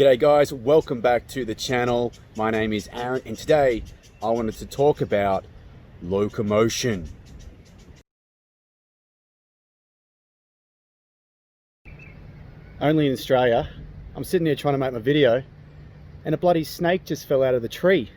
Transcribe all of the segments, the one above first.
G'day guys, welcome back to the channel. My name is Aaron and today I wanted to talk about locomotion. Only in Australia. I'm sitting here trying to make my video and a bloody snake just fell out of the tree.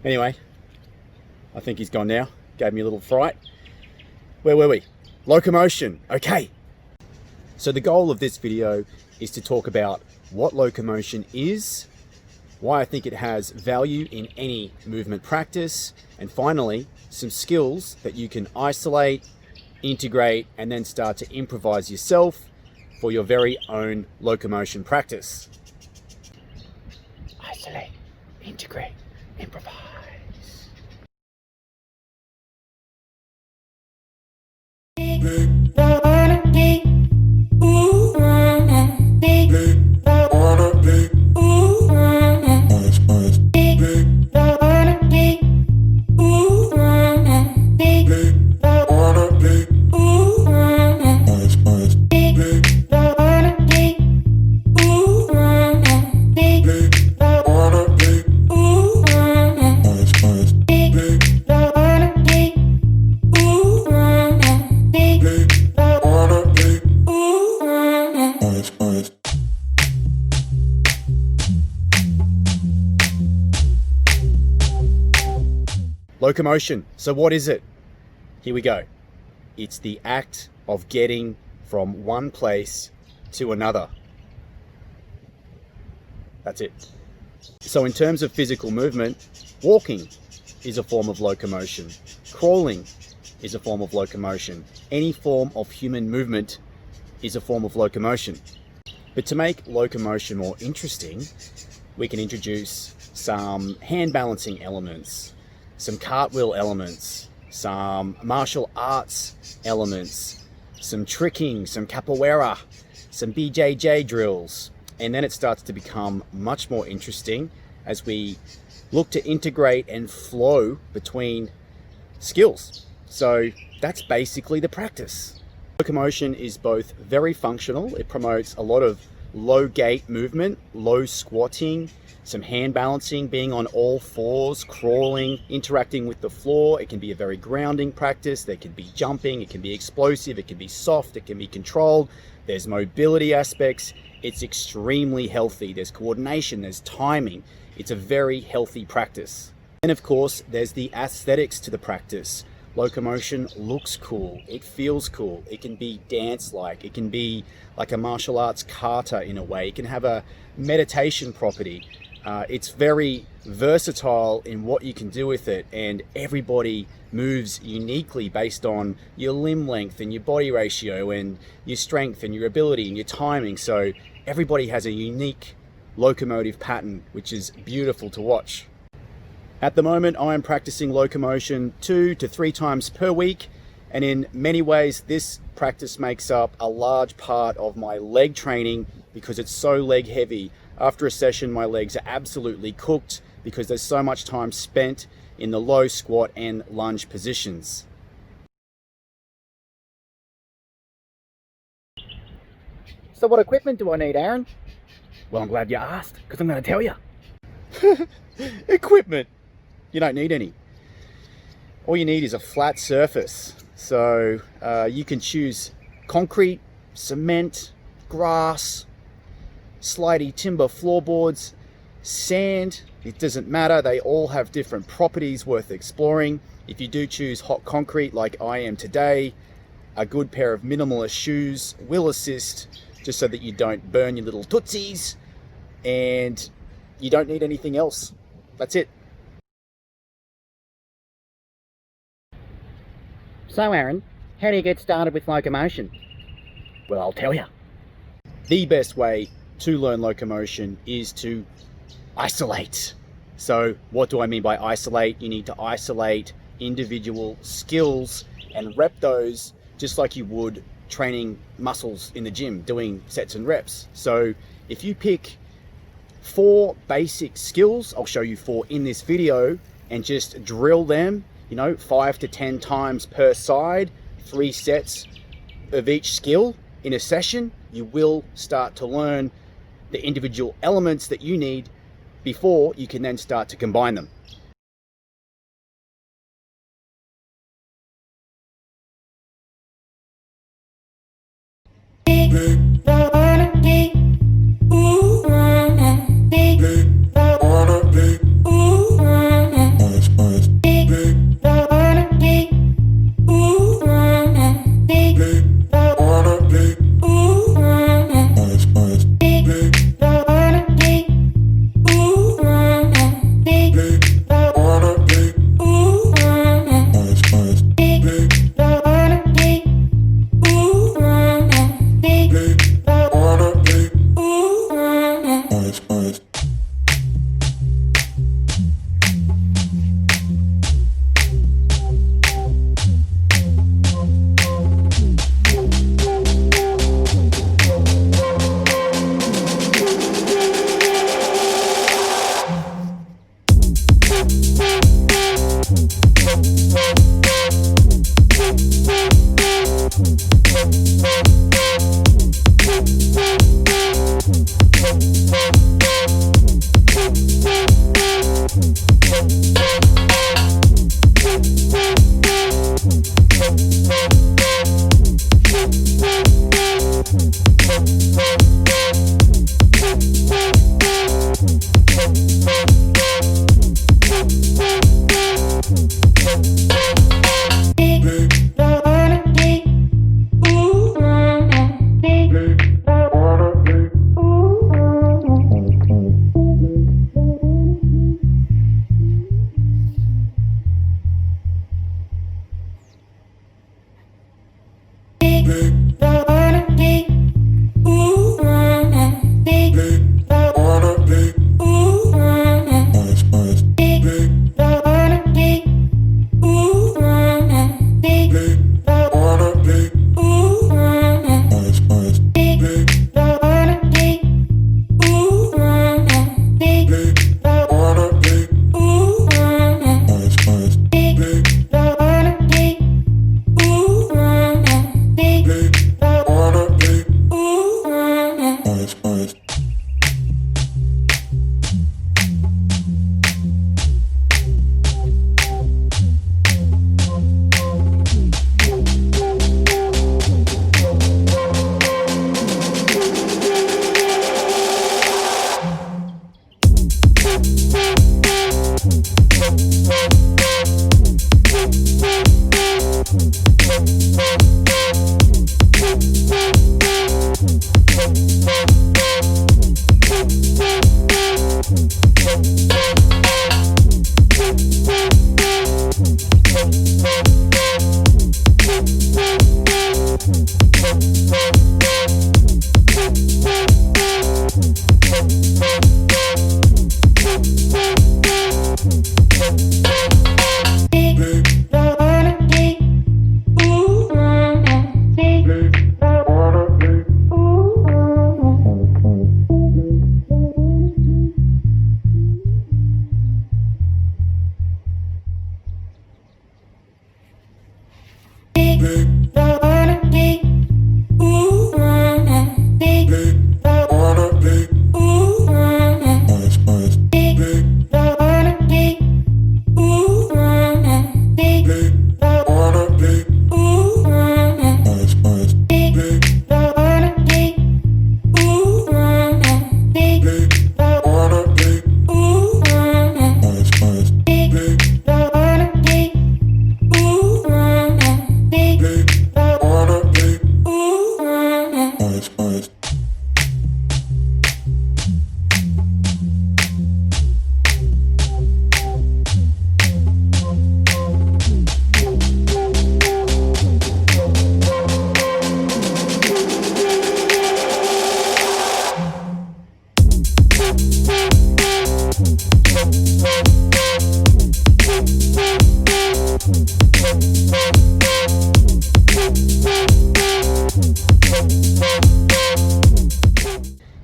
Anyway, I think he's gone now. Gave me a little fright. Where were we? Locomotion. Okay. So the goal of this video is to talk about what locomotion is, why I think it has value in any movement practice, and finally, some skills that you can isolate, integrate, and then start to improvise yourself for your very own locomotion practice. Isolate, integrate, improvise. Locomotion. So what is it? Here we go. It's the act of getting from one place to another. That's it. So in terms of physical movement, walking is a form of locomotion. Crawling is a form of locomotion. Any form of human movement is a form of locomotion. But to make locomotion more interesting, we can introduce some hand balancing elements, some cartwheel elements, some martial arts elements, some tricking, some capoeira, some BJJ drills. And then it starts to become much more interesting as we look to integrate and flow between skills. So that's basically the practice. Locomotion is both very functional. It promotes a lot of low gait movement, low squatting, some hand balancing, being on all fours, crawling, interacting with the floor. It can be a very grounding practice. There can be jumping, it can be explosive, it can be soft, it can be controlled. There's mobility aspects. It's extremely healthy. There's coordination, there's timing. It's a very healthy practice. And of course, there's the aesthetics to the practice. Locomotion looks cool, it feels cool, it can be dance-like, it can be like a martial arts kata in a way, it can have a meditation property. It's very versatile in what you can do with it, and everybody moves uniquely based on your limb length and your body ratio and your strength and your ability and your timing. So everybody has a unique locomotive pattern, which is beautiful to watch. At the moment, I am practicing locomotion 2 to 3 times per week, and in many ways this practice makes up a large part of my leg training because it's so leg heavy. After a session, my legs are absolutely cooked because there's so much time spent in the low squat and lunge positions. So what equipment do I need, Aaron? Well, I'm glad you asked, because I'm going to tell you. Equipment. You don't need any. All you need is a flat surface. So you can choose concrete, cement, grass, slidey timber floorboards, sand. It doesn't matter. They all have different properties worth exploring. If you do choose hot concrete like I am today, a good pair of minimalist shoes will assist, just so that you don't burn your little tootsies, and you don't need anything else. That's it. So Aaron, how do you get started with locomotion? Well, I'll tell you. The best way to learn locomotion is to isolate. So what do I mean by isolate? You need to isolate individual skills and rep those just like you would training muscles in the gym, doing sets and reps. So if you pick 4 basic skills, I'll show you 4 in this video, and just drill them, 5 to 10 times per side, 3 sets of each skill in a session, you will start to learn the individual elements that you need before you can then start to combine them.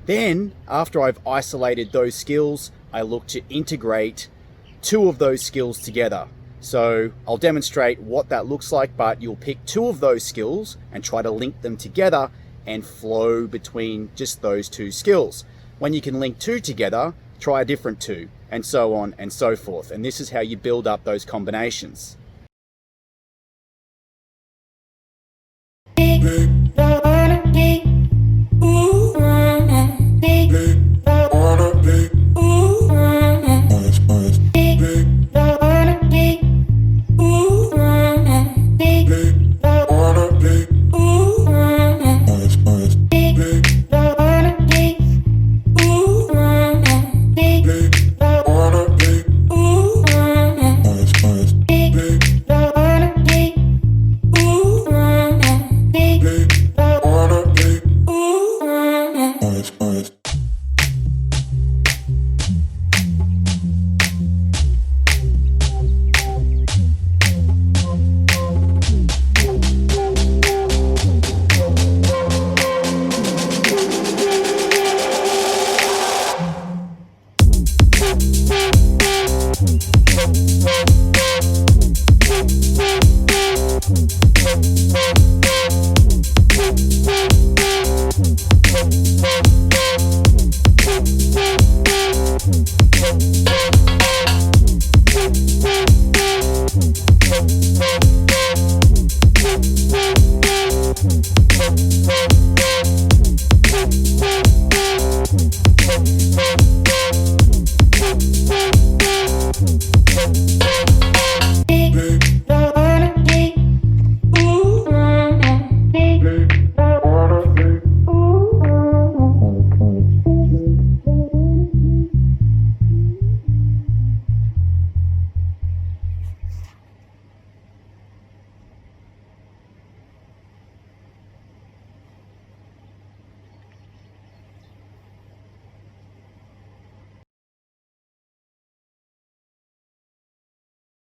Then, after I've isolated those skills, I look to integrate two of those skills together. So I'll demonstrate what that looks like, but you'll pick two of those skills and try to link them together and flow between just those two skills. When you can link two together, try a different two, and so on and so forth. And this is how you build up those combinations.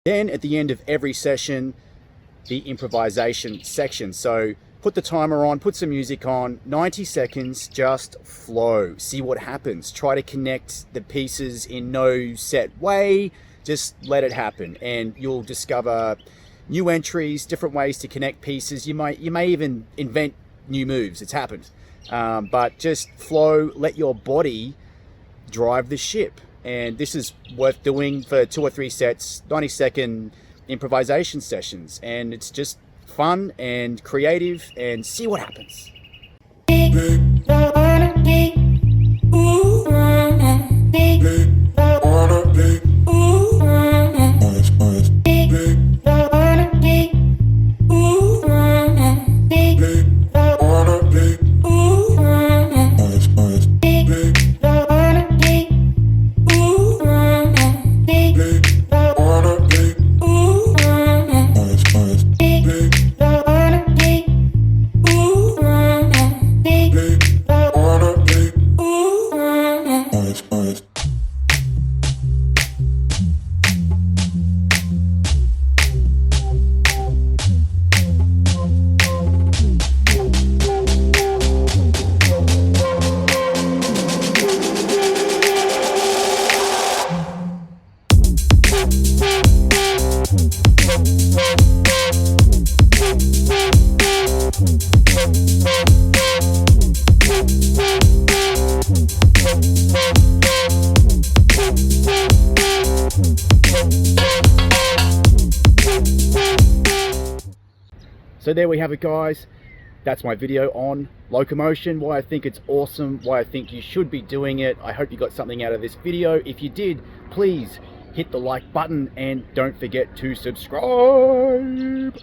Then at the end of every session, the improvisation section. So put the timer on, put some music on, 90 seconds, just flow. See what happens. Try to connect the pieces in no set way. Just let it happen, and you'll discover new entries, different ways to connect pieces. You may even invent new moves. It's happened. But just flow, let your body drive the ship. And this is worth doing for 2 or 3 sets, 90-second improvisation sessions. And it's just fun and creative, and see what happens. So there we have it, guys. That's my video on Locomotion, why I think it's awesome, why I think you should be doing it. I hope you got something out of this video. If you did, please hit the like button and don't forget to subscribe.